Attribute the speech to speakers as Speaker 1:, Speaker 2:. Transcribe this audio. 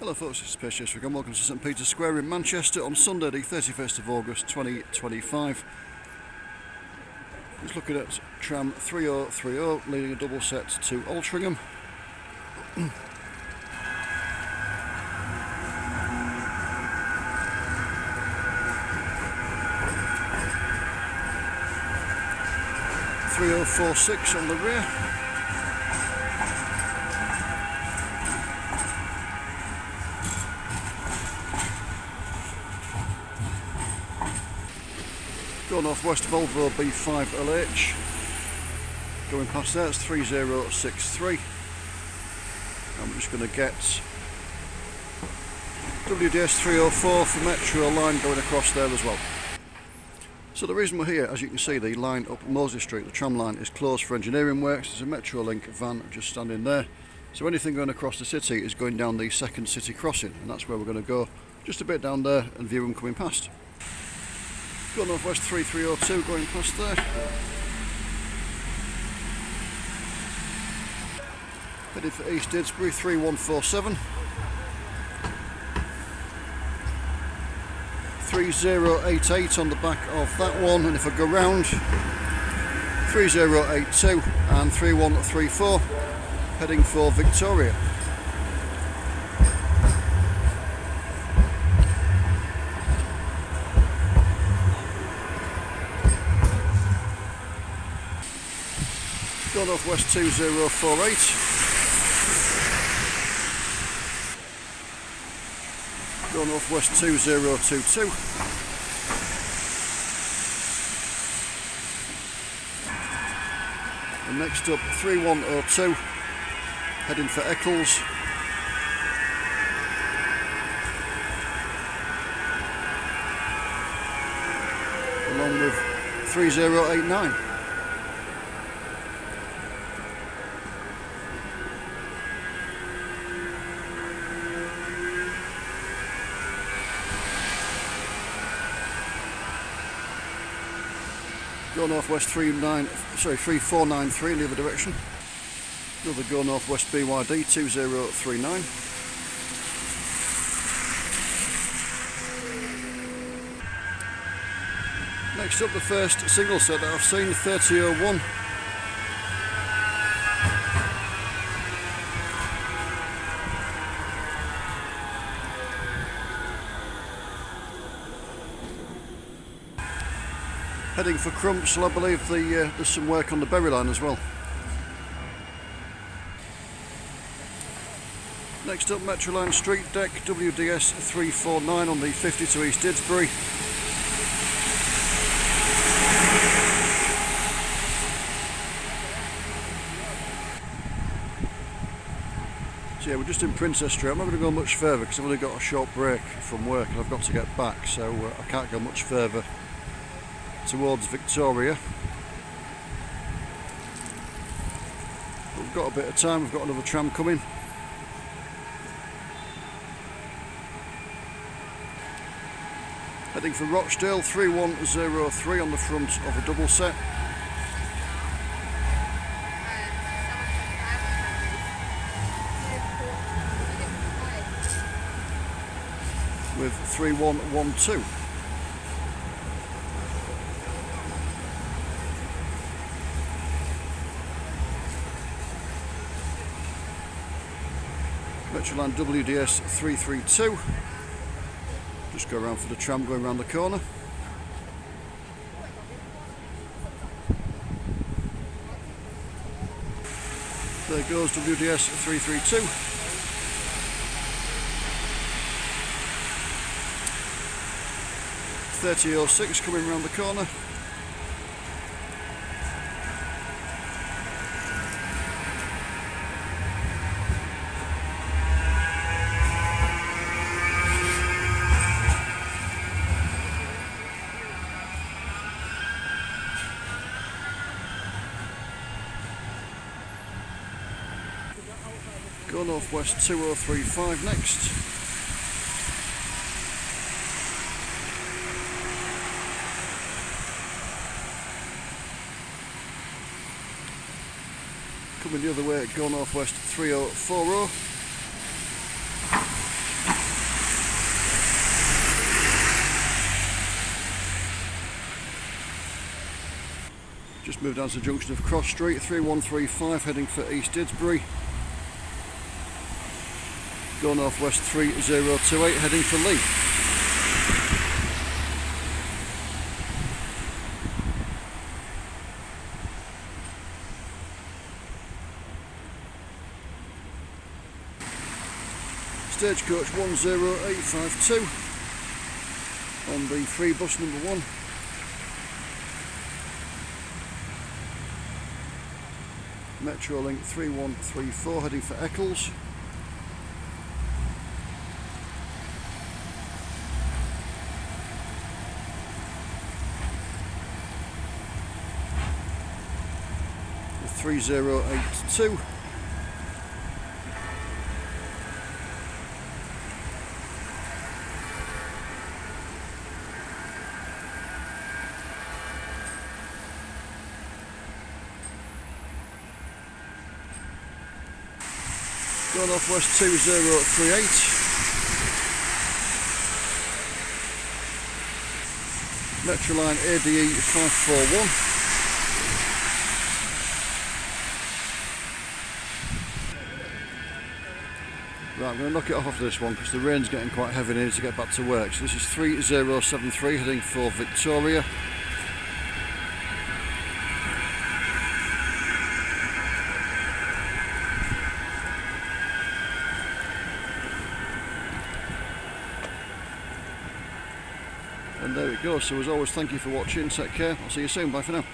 Speaker 1: Hello folks, this is Purchase Week and welcome to St Peter's Square in Manchester on Sunday the 31st of August 2025. Just looking at tram 3030 leading a double set to Altrincham. .3046 on the rear. Go northwest Volvo B5LH, going past there, it's 3063, and we're just going to get WDS 304 for Metro line going across there as well. So the reason we're here, as you can see, the line up Mosley Street, the tram line, is closed for engineering works. There's a Metrolink van just standing there, so anything going across the city is going down the second city crossing, and that's where we're going to go, just a bit down there and view them coming past. Go northwest 3302 going past there. Headed for East Didsbury 3147. 3088 on the back of that one, and if I go round 3082 and 3134 heading for Victoria. Go northwest 2048. Go northwest 2022. And next up 3102, heading for Eccles. Along with 3089. Go northwest 3493 in the other direction. Another go northwest BYD 2039. Next up, the first single set that I've seen, 3001. Heading for Crumps, I believe there's some work on the Berry line as well. Next up, Metrolink Street Deck, WDS 349 on the 50 to East Didsbury. So yeah, we're just in Princess Street. I'm not going to go much further because I've only got a short break from work and I've got to get back, so I can't go much further towards Victoria. We've got a bit of time, we've got another tram coming. Heading for Rochdale 3103 on the front of a double set. With 3112. Metrolink WDS 332. Just go around for the tram going around the corner. There goes WDS 332. .3006 coming around the corner. Go northwest 2035 next. Coming the other way, go northwest 3040. Just moved down to the junction of Cross Street, 3135 heading for East Didsbury. Go northwest 3028 heading for Leigh. Stagecoach 10852 on the free bus number 1. Metrolink 3134 heading for Eccles. The 3082. Going off west 2038. Metroline ADE 541. Right, I'm going to knock it off after this one because the rain's getting quite heavy and I need to get back to work. So this is 3073 heading for Victoria. And there it goes. So as always, thank you for watching. Take care. I'll see you soon. Bye for now.